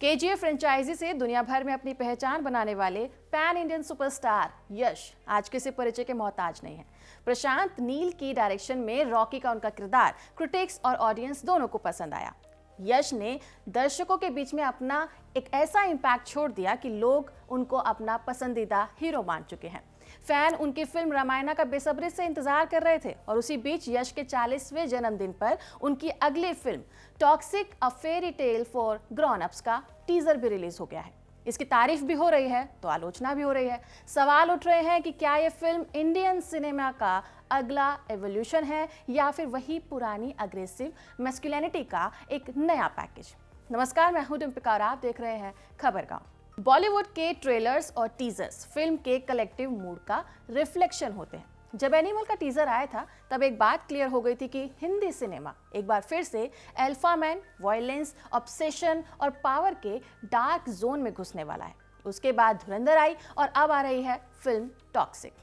KGF franchise से दुनिया भर में अपनी पहचान बनाने वाले पैन इंडियन सुपरस्टार यश आज किसी परिचय के मोहताज नहीं है। प्रशांत नील की डायरेक्शन में रॉकी का उनका किरदार क्रिटिक्स और ऑडियंस दोनों को पसंद आया। यश ने दर्शकों के बीच में अपना एक ऐसा इम्पैक्ट छोड़ दिया कि लोग उनको अपना पसंदीदा हीरो मान चुके हैं। फैन उनकी फिल्म रामायणा का बेसब्री से इंतजार कर रहे थे और उसी बीच यश के 40वें जन्मदिन पर उनकी अगली film toxic a fairy tale for grown ups का टीजर भी रिलीज हो गया है। इसकी तारीफ भी हो रही है तो आलोचना भी हो रही है। सवाल उठ रहे हैं कि क्या ये फिल्म इंडियन सिनेमा का अगला एवोल्यूशन है या फिर वही पुरानी अग्रेसिव मैस्कुलिनिटी का एक नया पैकेज। नमस्कार, मैं हूं डिम्पिका और आप देख रहे हैं खबरगांव। बॉलीवुड के ट्रेलर्स और टीजर्स फिल्म के कलेक्टिव मूड का रिफ्लेक्शन होते हैं। जब एनिमल का टीजर आया था तब एक बात क्लियर हो गई थी कि हिंदी सिनेमा एक बार फिर से अल्फा मैन, वायलेंस, ऑब्सेशन और पावर के डार्क जोन में घुसने वाला है। उसके बाद धुरंधर आई और अब आ रही है फिल्म टॉक्सिक।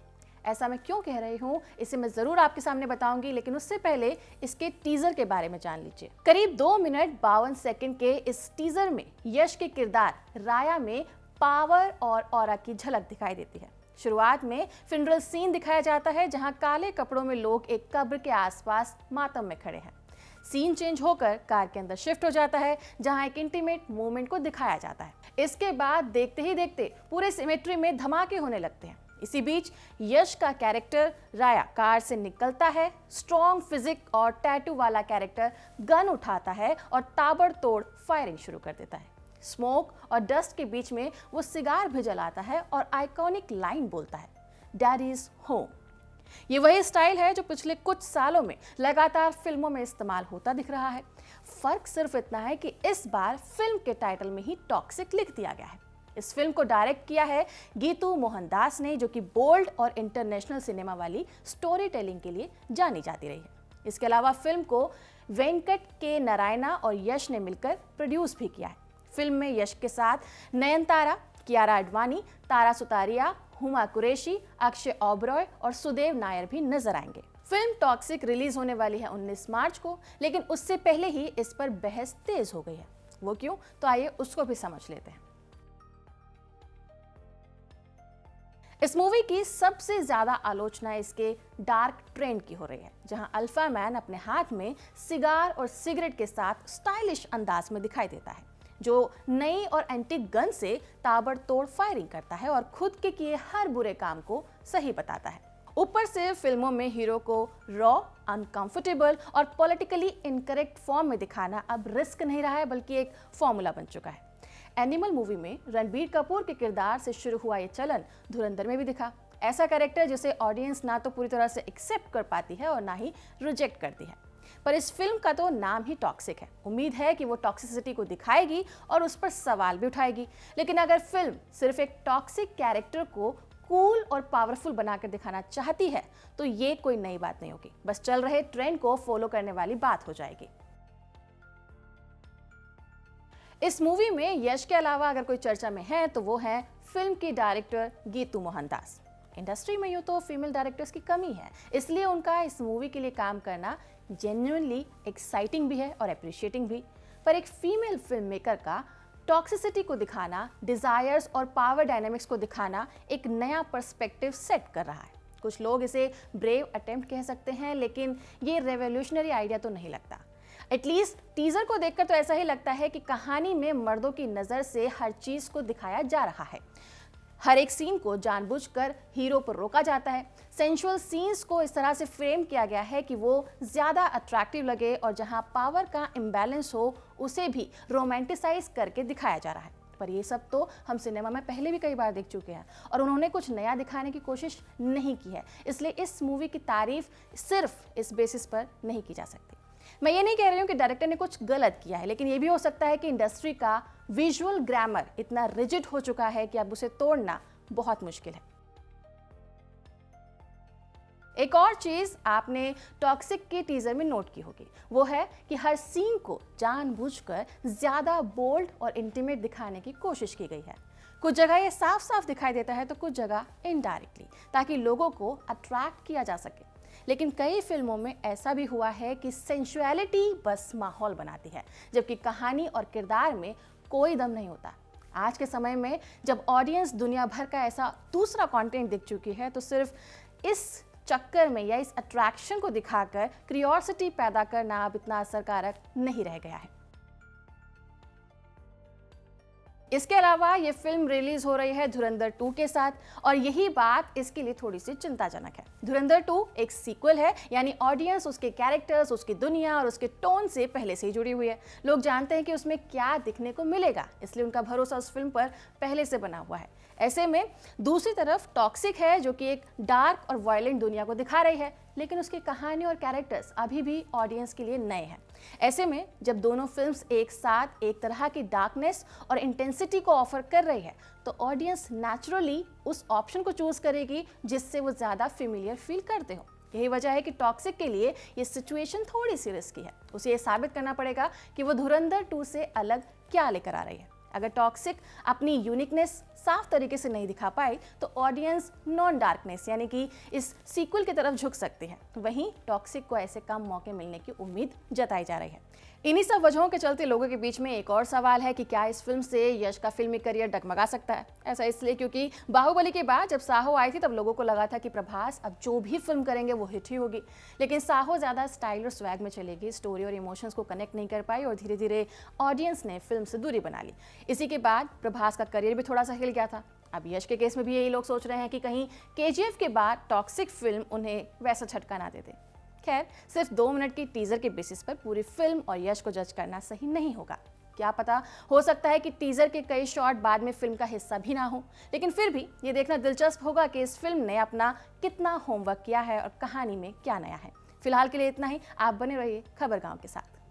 ऐसा मैं क्यों कह रही हूँ इसे मैं जरूर आपके सामने बताऊंगी, लेकिन उससे पहले इसके टीजर के बारे में जान लीजिए। करीब 2 मिनट 52 सेकंड के इस टीजर में यश के किरदार राया में पावर और ऑरा की झलक दिखाई देती है। शुरुआत में फिनरल सीन दिखाया जाता है जहां काले कपड़ों में लोग एक कब्र के आसपास मातम में खड़े हैं। सीन चेंज होकर कार के अंदर शिफ्ट हो जाता है जहां एक इंटीमेट मोमेंट को दिखाया जाता है। इसके बाद देखते ही देखते पूरे सिमेट्री में धमाके होने लगते हैं। इसी बीच यश का कैरेक्टर राया कार से निकलता है। स्ट्रॉन्ग फिजिक और टैटू वाला कैरेक्टर गन उठाता है और ताबड़तोड़ फायरिंग शुरू कर देता है। स्मोक और डस्ट के बीच में वो सिगार भी जलाता है और आइकॉनिक लाइन बोलता है, डैडी इज होम। ये वही स्टाइल है जो पिछले कुछ सालों में लगातार फिल्मों में इस्तेमाल होता दिख रहा है। फर्क सिर्फ इतना है कि इस बार फिल्म के टाइटल में ही टॉक्सिक लिख दिया गया है। इस फिल्म को डायरेक्ट किया है गीतू मोहनदास ने, जो कि बोल्ड और इंटरनेशनल सिनेमा वाली स्टोरी टेलिंग के लिए जानी जाती रही है। इसके अलावा फिल्म को वेंकट के नारायणा और यश ने मिलकर प्रोड्यूस भी किया है। फिल्म में यश के साथ नयनतारा, कियारा आडवाणी, तारा सुतारिया, हुमा कुरैशी, अक्षय ओबरॉय और सुदेव नायर भी नजर आएंगे। फिल्म टॉक्सिक रिलीज होने वाली है 19 मार्च को, लेकिन उससे पहले ही इस पर बहस तेज हो गई है। वो क्यों, तो आइए उसको भी समझ लेते हैं। इस मूवी की सबसे ज्यादा आलोचना इसके डार्क ट्रेंड की हो रही है, जहां अल्फा मैन अपने हाथ में सिगार और सिगरेट के साथ स्टाइलिश अंदाज में दिखाई देता है, जो नई और एंटीक गन से ताबड़तोड़ फायरिंग करता है और खुद के किए हर बुरे काम को सही बताता है। ऊपर से फिल्मों में हीरो को रॉ, अनकंफर्टेबल और पॉलिटिकली इनकरेक्ट फॉर्म में दिखाना अब रिस्क नहीं रहा है, बल्कि एक फॉर्मूला बन चुका है। एनिमल मूवी में रणबीर कपूर के किरदार से शुरू हुआ ये चलन धुरंधर में भी दिखा। ऐसा कैरेक्टर जिसे ऑडियंस ना तो पूरी तरह से एक्सेप्ट कर पाती है और ना ही रिजेक्ट करती है। पर इस फिल्म का तो नाम ही टॉक्सिक है। उम्मीद है कि वो टॉक्सिसिटी को दिखाएगी और उस पर सवाल भी उठाएगी। लेकिन अगर फिल्म सिर्फ एक टॉक्सिक कैरेक्टर को कूल और पावरफुल बनाकर दिखाना चाहती है तो ये कोई नई बात नहीं होगी, बस चल रहे ट्रेंड को फॉलो करने वाली बात हो जाएगी। इस मूवी में यश के अलावा अगर कोई चर्चा में है तो वो है फिल्म की डायरेक्टर गीतू मोहनदास। इंडस्ट्री में यूं तो फीमेल डायरेक्टर्स की कमी है, इसलिए उनका इस मूवी के लिए काम करना जेन्युइनली एक्साइटिंग भी है और अप्रिशिएटिंग भी। पर एक फीमेल फिल्म मेकर का टॉक्सिसिटी को दिखाना, डिजायर्स और पावर डायनामिक्स को दिखाना एक नया पर्सपेक्टिव सेट कर रहा है। कुछ लोग इसे ब्रेव अटेम्प्ट कह सकते हैं, लेकिन ये रेवोल्यूशनरी आइडिया तो नहीं लगता। एटलीस्ट टीजर को देखकर तो ऐसा ही लगता है कि कहानी में मर्दों की नज़र से हर चीज को दिखाया जा रहा है। हर एक सीन को जानबूझकर हीरो पर रोका जाता है। सेंसुअल सीन्स को इस तरह से फ्रेम किया गया है कि वो ज्यादा अट्रैक्टिव लगे और जहां पावर का इम्बैलेंस हो उसे भी रोमांटिसाइज करके दिखाया जा रहा है। पर ये सब तो हम सिनेमा में पहले भी कई बार देख चुके हैं और उन्होंने कुछ नया दिखाने की कोशिश नहीं की है। इसलिए इस मूवी की तारीफ सिर्फ इस बेसिस पर नहीं की जा सकती। मैं ये नहीं कह रही हूँ कि डायरेक्टर ने कुछ गलत किया है, लेकिन ये भी हो सकता है कि इंडस्ट्री का विजुअल ग्रामर इतना रिजिड हो चुका है कि अब उसे तोड़ना बहुत मुश्किल है। एक और चीज आपने टॉक्सिक के टीजर में नोट की होगी, वो है कि हर सीन को जानबूझकर ज्यादा बोल्ड और इंटीमेट दिखाने की कोशिश की गई है। कुछ जगह ये साफ साफ दिखाई देता है तो कुछ जगह इनडायरेक्टली, ताकि लोगों को अट्रैक्ट किया जा सके। लेकिन कई फिल्मों में ऐसा भी हुआ है कि सेंसुअलिटी बस माहौल बनाती है, जबकि कहानी और किरदार में कोई दम नहीं होता। आज के समय में जब ऑडियंस दुनिया भर का ऐसा दूसरा कंटेंट देख चुकी है, तो सिर्फ इस चक्कर में या इस अट्रैक्शन को दिखाकर क्यूरियोसिटी पैदा करना अब इतना असरकारक नहीं रह गया है। इसके अलावा ये फिल्म रिलीज हो रही है धुरंधर 2 के साथ, और यही बात इसके लिए थोड़ी सी चिंताजनक है। धुरंधर 2 एक सीक्वल है, यानी ऑडियंस उसके कैरेक्टर्स, उसकी दुनिया और उसके टोन से पहले से ही जुड़ी हुई है। लोग जानते हैं कि उसमें क्या दिखने को मिलेगा, इसलिए उनका भरोसा उस फिल्म पर पहले से बना हुआ है। ऐसे में दूसरी तरफ टॉक्सिक है, जो कि एक डार्क और वायलेंट दुनिया को दिखा रही है, लेकिन उसकी कहानी और कैरेक्टर्स अभी भी ऑडियंस के लिए नए हैं। ऐसे में जब दोनों फिल्म्स एक साथ एक तरह की डार्कनेस और इंटेंसिटी को ऑफर कर रही है, तो ऑडियंस नेचुरली उस ऑप्शन को चूज करेगी जिससे वो ज़्यादा फेमिलियर फील करते हो। यही वजह है कि टॉक्सिक के लिए ये सिचुएशन थोड़ी सी रिस्की है। उसे ये साबित करना पड़ेगा कि वो धुरंधर 2 से अलग क्या लेकर आ रही है। अगर टॉक्सिक अपनी यूनिकनेस साफ तरीके से नहीं दिखा पाए, तो ऑडियंस नॉन डार्कनेस यानी कि इस सीक्वल की तरफ झुक सकती है। वहीं टॉक्सिक को ऐसे कम मौके मिलने की उम्मीद जताई जा रही है। इन्हीं सब वजहों के चलते लोगों के बीच में एक और सवाल है कि क्या इस फिल्म से यश का फिल्मी करियर डगमगा सकता है। ऐसा इसलिए क्योंकि बाहुबली के बाद जब साहो आई थी, तब लोगों को लगा था कि प्रभास अब जो भी फिल्म करेंगे वो हिट ही होगी। लेकिन साहो ज़्यादा स्टाइल और स्वैग में चलेगी, स्टोरी और इमोशंस को कनेक्ट नहीं कर पाई और धीरे धीरे ऑडियंस ने फिल्म से दूरी बना ली। इसी के बाद प्रभास का करियर भी थोड़ा सा हिल गया था। अब यश के केस में भी यही लोग सोच रहे हैं कि कहीं केजीएफ के बाद टॉक्सिक फिल्म उन्हें वैसा झटका ना दे दे। खैर, सिर्फ 2 मिनट की टीजर के बेसिस पर पूरी फिल्म और यश को जज करना सही नहीं होगा। क्या पता, हो सकता है कि टीजर के कई शॉट बाद में फिल्म का हिस्सा भी ना हो, लेकिन फिर भी ये देखना दिलचस्प होगा कि इस फिल्म ने अपना कितना होमवर्क किया है और कहानी में क्या नया है। फिलहाल के लिए इतना ही। आप बने रहिए खबर गांव के साथ।